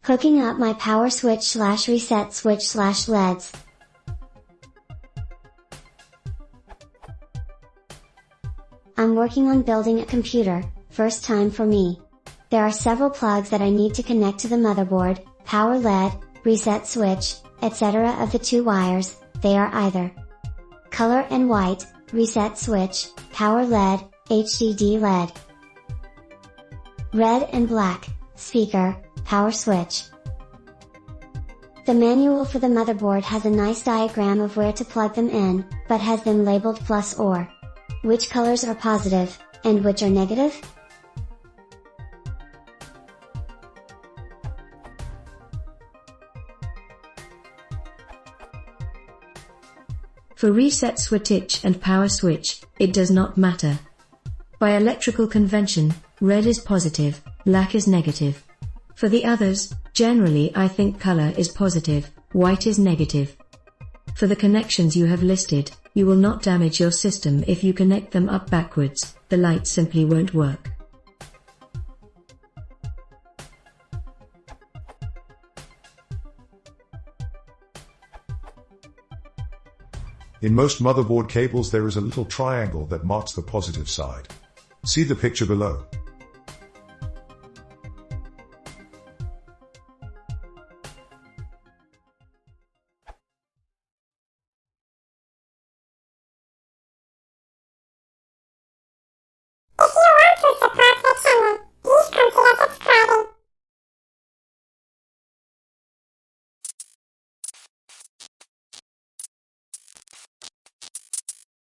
Hooking up my power switch/reset switch/LEDs. I'm working on building a computer, first time for me. There are several plugs that I need to connect to the motherboard, power LED, reset switch, etc. Of the two wires, they are either color and white, reset switch, power LED, HDD LED. Red and black, speaker, power switch. The manual for the motherboard has a nice diagram of where to plug them in, but has them labeled plus or. Which colors are positive, and which are negative? For reset switch and power switch, it does not matter. By electrical convention, red is positive, black is negative. For the others, generally I think color is positive, white is negative. For the connections you have listed, you will not damage your system if you connect them up backwards, the light simply won't work. In most motherboard cables there is a little triangle that marks the positive side. See the picture below.